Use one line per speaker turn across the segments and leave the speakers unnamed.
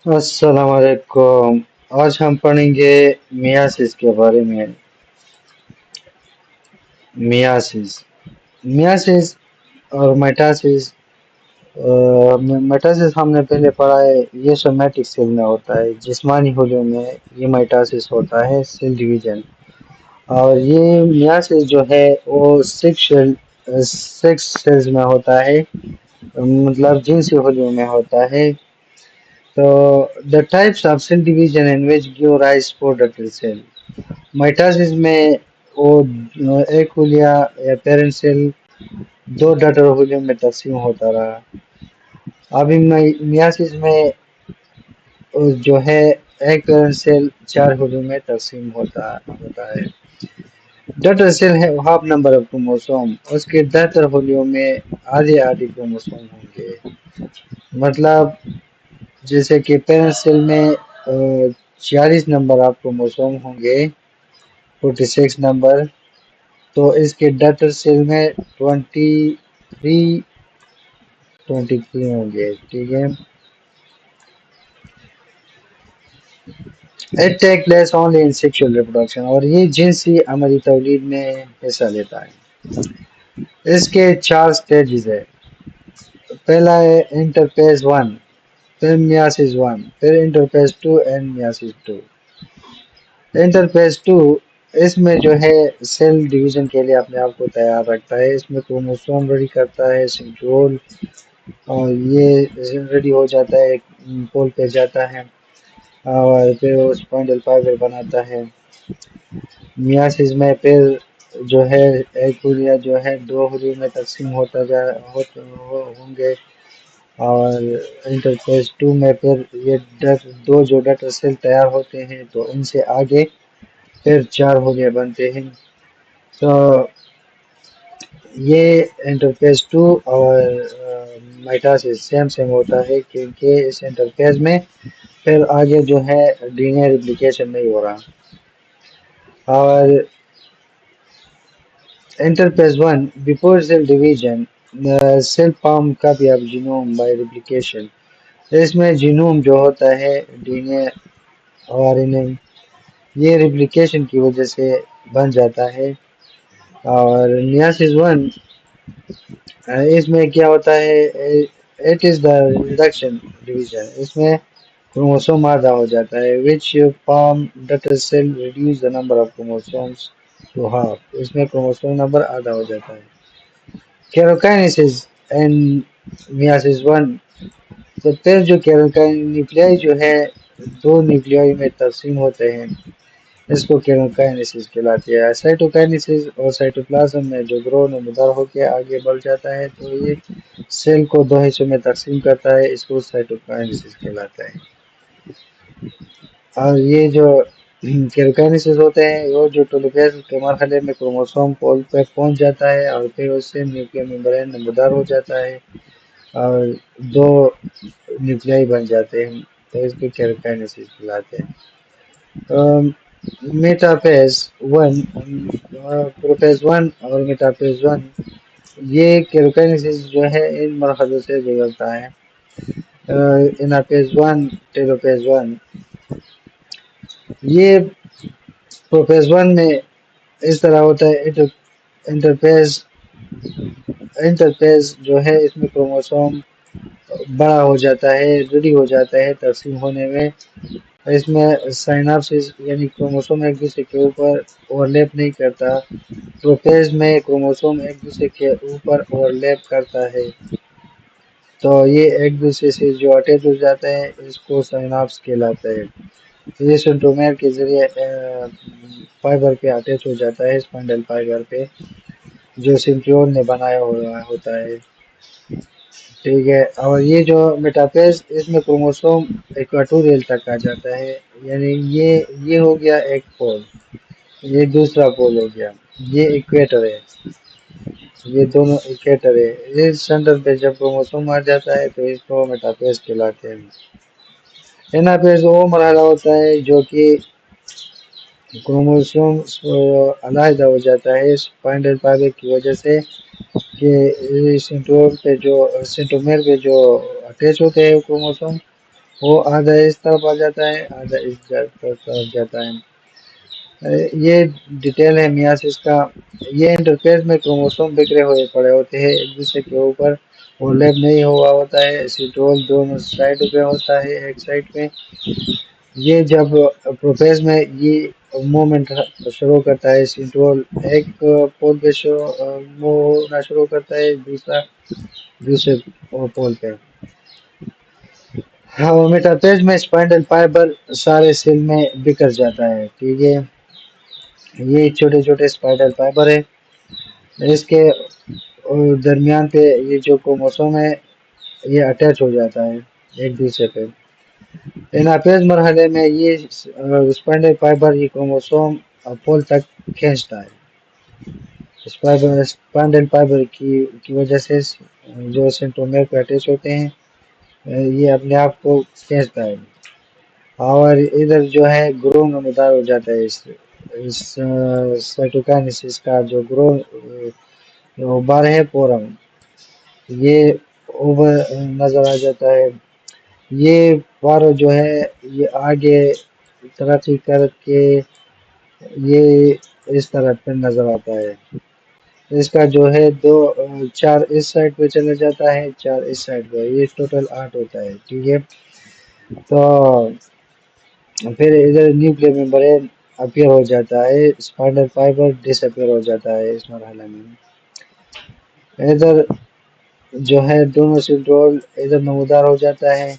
السلام علیکم۔ آج ہم پڑھیں گے میاسس کے بارے میں۔ میاسس میاسس اور میٹاسس۔ میٹاسس ہم نے پہلے پڑھا ہے، یہ سومیٹک سیل میں ہوتا ہے، جسمانی حجروں میں یہ میٹاسس ہوتا ہے، سیل ڈویژن۔ اور یہ میاسس جو ہے وہ سکس سیلز میں ہوتا ہے، مطلب جنسی حجروں میں ہوتا ہے۔ So the types of cell division in which give rise productive cell. Mitosis میں وہ ایک خلیہ یا پیرنٹ سیل دو ڈاٹر خلیوں میں تقسیم ہوتا رہا۔ ابھی میاسس میں جو ہے ایک پیرنٹ سیل چار خلیوں میں تقسیم ہوتا ہے۔ ڈاٹر سیل ہے ہاف نمبر آف کروموسوم، اس کے 73 خلیوں میں آدھے کروموسوم ہوں گے۔ مطلب جیسے کہ پیرنٹ سیل میں 46 نمبر آپ کروموسوم ہوں گے، 46 نمبر، تو اس کے ڈاٹر سیل میں 23 ہوں گے، ٹھیک ہے۔ It takes place only in sexual reproduction، اور یہ جنسی عملی تولید میں حصہ لیتا ہے۔ اس کے 4 سٹیجز ہے۔ پہلا ہے انٹرفیز 1، پھر میاسس 1، پھر انٹرفیز 2 اینڈ میاسس 2۔ انٹرفیز 2 اس میں جو ہے سیل ڈویژن کے لیے اپنے آپ کو تیار رکھتا ہے، اس میں کروموسوم ریڈی کرتا ہے، سنٹرول، اور یہ ریڈی ہو جاتا ہے، پول پہ جاتا ہے، اور پھر وہ اسپائنڈل فائبر بناتا ہے۔ میاسس میں پھر جو ہے ایک خلیہ جو ہے دو خلیوں میں تقسیم ہوں گے، اور انٹرفیز 2 میں پھر یہ دو جو ڈاٹر سیل تیار ہوتے ہیں تو ان سے آگے پھر 4 خلیے بنتے ہیں۔ تو یہ انٹرفیز 2 اور میٹاسس سیم ہوتا ہے، کیونکہ اس انٹرفیز میں پھر آگے جو ہے ڈی این اے ریپلیکیشن نہیں ہو رہا۔ اور انٹرفیز 1 before cell division cell form copy of genome by replication۔ اس میں جینوم جو ہوتا ہے ڈی این اے اور یہ ریپلیکیشن کی وجہ سے بن جاتا ہے۔ اور میاسس 1 اس میں کیا ہوتا ہے، it is the reduction division، اس میں کروموسوم آدھا ہو جاتا ہے، which form daughter cell reduce the number of chromosomes to half، اس میں کروموسوم نمبر آدھا ہو جاتا ہے۔ کیروکائنیسس in میاسس 1، تو پھر جو نیوکلیائی جو ہے دو نیوکلیائی میں تقسیم ہوتے ہیں، اس کو کیروکائنیسس کہلاتی ہے۔ سائٹوکائنیسس اور سائٹوپلازم میں جو گرو نمودار ہو کے آگے بڑھ جاتا ہے تو یہ سیل کو دو حصوں میں تقسیم کرتا ہے، اس کو سائٹوکائنیسس کہلاتا ہے۔ اور یہ جو کیروکائنیسس ہوتے ہیں وہ جو ٹیلوفیز کے مرحلے میں کروموسوم پول پہ پہنچ جاتا ہے اور پھر اس سے نیوکلیر ممبرین نمودار ہو جاتا ہے اور دو نیوکلیائی بن جاتے ہیں، تو اس کو کیروکائنیسس کہلاتے ہیں۔ میٹافیز 1، پروفیز 1 اور میٹافیز 1، یہ کیروکائنیسس جو ہے ان مرحلوں سے گزرتا ہے۔ انافیز 1، ٹیلوفیز 1، یہ پروفیز 1 میں اس طرح ہوتا ہے۔ انٹرفیز جو ہے اس میں کروموسوم بڑا ہو جاتا ہے، ریڈی ہو جاتا ہے تقسیم ہونے میں، اس میں سائناپسس یعنی کروموسوم ایک دوسرے کے اوپر اوورلیپ نہیں کرتا۔ پروفیز میں کروموسوم ایک دوسرے کے اوپر اوورلیپ کرتا ہے، تو یہ ایک دوسرے سے جو اٹیچ ہو جاتا ہے اس کو سائناپس کہلاتا ہے۔ یہ سینٹرومیئر کے ذریعے فائبر پہ اٹیچ ہو جاتا ہے، اسپائنڈل فائبر پہ جو سینٹریول نے بنایا ہوا ہوتا ہے، ٹھیک ہے۔ اور یہ جو میٹافیز اس میں کروموسوم ایکواٹوریل تک آ جاتا ہے، یعنی یہ ہو گیا ایک پول، یہ دوسرا پول ہو گیا، یہ ایکویٹر ہے، یہ دونوں ایکویٹر ہے۔ اس سینٹر پہ جب کروموسوم آ جاتا ہے تو اس کو میٹافیز کہلاتے ہیں۔ انافیز وہ مرحلہ ہوتا ہے جو کہ کروموسوم علیحدہ ہو جاتا ہے اسپائنڈل فائبر کی وجہ سے، کہ سینٹرومیئر پہ جو اٹیچ ہوتے ہیں کروموسوم، وہ آدھا اس طرف آ جاتا ہے، آدھا اس طرف جاتا ہے۔ یہ ڈیٹیل ہے میاسس کا۔ یہ انٹرفیس میں کروموسوم بکھرے ہوئے پڑے ہوتے ہیں ایک دوسرے کے اوپر، اور لیب نہیں ہوا ہوتا ہے۔ سیٹرول دونوں سائڈ پہ ہوتا ہے، ایک سائڈ پہ۔ یہ جب پروفیز میں یہ موومنٹ شروع کرتا ہے، سیٹرول ایک پول پہ موو ہونا شروع کرتا ہے، دوسرا دوسرے پول پہ۔ ہاں، میٹاپیز میں اسپائنڈل فائبر سارے سیل میں بکھر جاتا ہے، ٹھیک ہے۔ یہ چھوٹے چھوٹے اسپائنڈل فائبر ہے، اس کے درمیان پہ یہ جو کروموسوم ہے یہ اٹیچ ہو جاتا ہے ایک دوسرے پہ۔ اناپیز مرحلے میں یہ اسپائنڈل فائبر یہ کروموسوم پول تک کھینچتا ہے۔ اسپائنڈل فائبر کی وجہ سے جو سینٹرومیئر پہ اٹیچ ہوتے ہیں یہ اپنے آپ کو کھینچتا ہے، اور ادھر جو ہے گرو نمودار ہو جاتا ہے۔ اس سائٹوکائنیسس کا جو گرو بار ہے پورم، یہ اوبر نظر آ جاتا ہے۔ یہ فارو جو ہے یہ آگے ترقی کر کے یہ اس طرح پہ نظر آتا ہے۔ اس کا جو ہے چار اس سائڈ پہ چلا جاتا ہے، چار اس سائڈ پہ، یہ ٹوٹل 8 ہوتا ہے، ٹھیک ہے۔ تو پھر ادھر نیوکلیر ممبرین اپیئر ہو جاتا ہے، اسپائنڈل فائبر ڈس اپیئر ہو جاتا ہے اس مرحلے میں۔ ادھر جو ہے دونوں سیٹرول ادھر نمودار ہو جاتا ہے،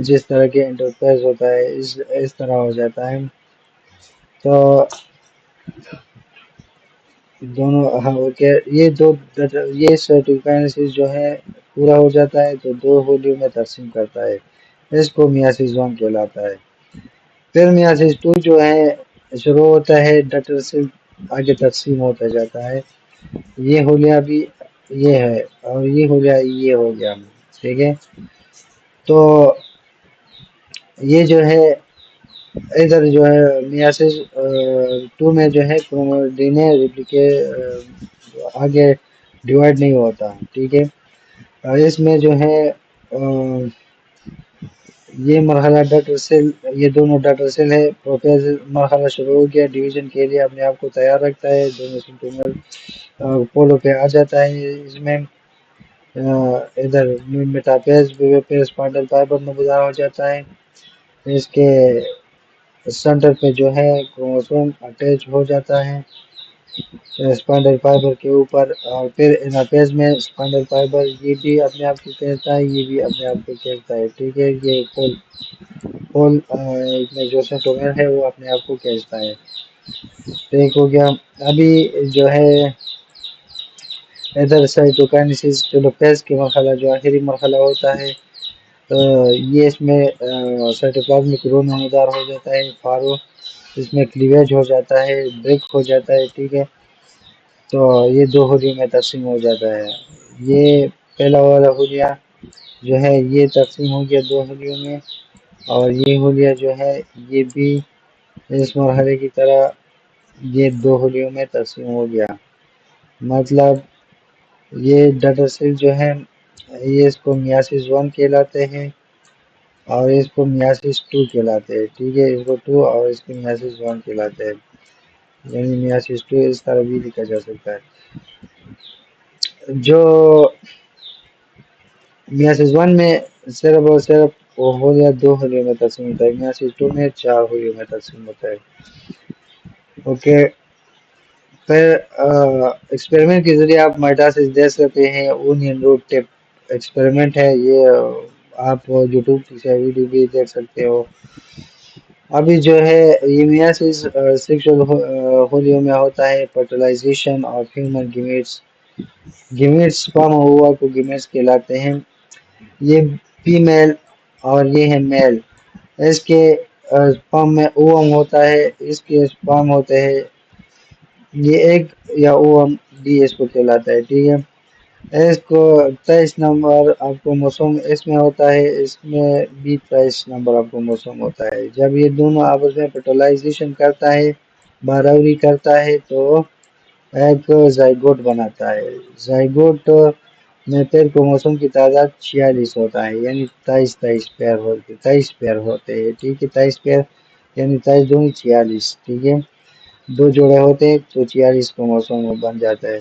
جس طرح کے انٹرفیس ہوتا ہے اس طرح ہو جاتا ہے۔ تو دونوں یہ سائٹوکائنیسس جو ہے پورا ہو جاتا ہے تو دو ہولیوں میں تقسیم کرتا ہے، اس کو میاسس 1 کہلاتا ہے۔ پھر میاسس 2 جو ہے شروع ہوتا ہے، ڈاٹر سے آگے تقسیم ہوتا جاتا ہے۔ یہ ہولیہ بھی یہ ہے، اور یہ ہولیہ یہ ہو گیا، ٹھیک ہے۔ تو یہ جو ہے ادھر جو ہے میاسس 2 میں جو ہے ڈی این اے کے آگے ڈیوائڈ نہیں ہوتا، ٹھیک ہے۔ اس میں جو ہے یہ مرحلہ ڈاٹر سیل، یہ دونوں ڈاٹر سیل ہے، پروفیز مرحلہ شروع ہو گیا، ڈویژن کے لیے اپنے آپ کو تیار رکھتا ہے، دونوں سینٹرومیئر پولوں پہ آ جاتا ہے۔ اس میں ادھر میٹاپیز پہ اسپائنڈل فائبر نمودار ہو جاتا ہے، اس کے سینٹر پہ جو ہے کروموسوم اٹیچ ہو جاتا ہے اسپائنڈل فائبر کے اوپر، اور پھر اناپیز میں اسپائنڈل فائبر یہ بھی اپنے آپ کو کھینچتا ہے، یہ بھی اپنے آپ کو کھینچتا ہے، ٹھیک ہے۔ یہ پول میں جو سینٹرومیئر ہے وہ اپنے آپ کو کھینچتا ہے، ٹھیک ہو گیا۔ ابھی جو ہے ادھر سائٹوکائنیسس ٹیلوفیز کے مرحلہ جو آخری مرحلہ ہوتا ہے، یہ اس میں سائٹوپلازمک رو نمودار ہو جاتا ہے، فارو، اس میں کلیویج ہو جاتا ہے، بریک ہو جاتا ہے، ٹھیک ہے۔ تو یہ دو ہولیوں میں تقسیم ہو جاتا ہے۔ یہ پہلا والا ہولیہ جو ہے یہ تقسیم ہو گیا 2 ہولیوں میں، اور یہ ہولیہ جو ہے یہ بھی اس مرحلے کی طرح یہ 2 ہولیوں میں تقسیم ہو گیا۔ مطلب یہ ڈاٹر سیل جو ہے یہ اس کو میاسس 1 کہلاتے ہیں، اور اس کو میاسس 2 کہلاتے ہیں، ٹھیک ہے۔ اس کو 2 اور اس کو میاسس 1 کہلاتے ہیں، یعنی میاسس 2 اس طرح بھی لکھا جا سکتا ہے۔ جو میاسس 1 میں صرف اور صرف وہ ہولیہ 2 ہولیوں میں تقسیم ہوتا ہے، میاسس 2 میں 4 ہولیوں میں تقسیم ہوتا ہے، اوکے۔ پھر ایکسپیریمنٹ کے ذریعے آپ مائٹاسس دیکھ سکتے ہیں، اونین روٹ ٹپ ایکسپیریمنٹ ہے یہ، آپ یوٹیوب سے ویڈیو بھی دیکھ سکتے ہو۔ ابھی جو ہے یہ میاسس سیکشل ہولیوں میں ہوتا ہے، fertilisation of human gametes form ہوا کو گیمیٹس کہلاتے ہیں۔ یہ فیمیل اور یہ ہے میل، اس کے فارم میں اوم ہوتا ہے، اس کے فارم ہوتے ہیں، یہ ایک یا اوم بھی اس کو کہلاتا ہے، ٹھیک ہے۔ اس کو 23 نمبر آپ کو موسم اس میں ہوتا ہے، اس میں بھی 23 نمبر آپ کو موسم ہوتا ہے۔ جب یہ دونوں آپس میں فرٹیلائزیشن کرتا ہے، باروری کرتا ہے، تو ایک زائگوٹ بناتا ہے۔ زائگوٹ میں پیر کروموسوم کی تعداد 46 ہوتا ہے، یعنی 23 پیر ہوتے ہیں، ٹھیک ہے، 23 پیر یعنی 23 دونوں 46، ٹھیک ہے، دو جوڑے ہوتے ہیں تو 46 کروموسوم بن جاتا ہے۔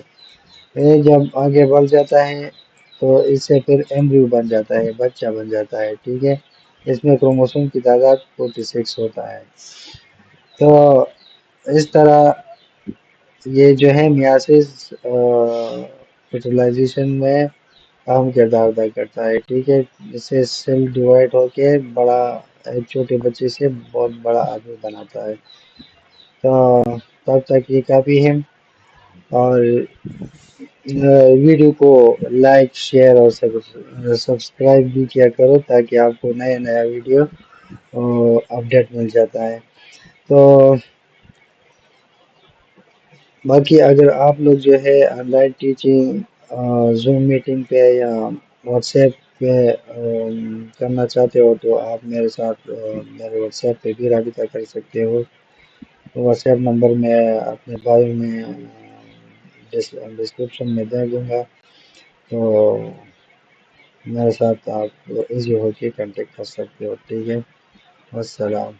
پھر جب آگے بڑھ جاتا ہے تو اس سے پھر ایمبریو بن جاتا ہے، بچہ بن جاتا ہے، ٹھیک ہے، اس میں کروموسوم کی تعداد 46 ہوتا ہے۔ تو اس طرح یہ جو ہے میاسس فرٹیلائزیشن میں اہم کردار ادا کرتا ہے، ٹھیک ہے، جس سے سیل ڈیوائڈ ہو کے بڑا ایک چھوٹے بچے سے بہت بڑا آدمی بناتا ہے۔ تو تب تک یہ کافی ہے، اور ویڈیو کو لائک شیئر اور سبسکرائب بھی کیا کرو تاکہ آپ کو نیا نیا ویڈیو اپڈیٹ مل جاتا ہے۔ تو باقی اگر آپ لوگ جو ہے on line teaching zoom meeting پہ یا واٹس ایپ پہ کرنا چاہتے ہو تو آپ میرے ساتھ میرے واٹس ایپ پہ بھی رابطہ کر سکتے ہو۔ واٹس ایپ نمبر میں اپنے بایو میں ڈسکرپشن میں دے دوں گا، تو میرے ساتھ آپ ایزی ہو کے کانٹیکٹ کر سکتے ہو، ٹھیک ہے، والسلام۔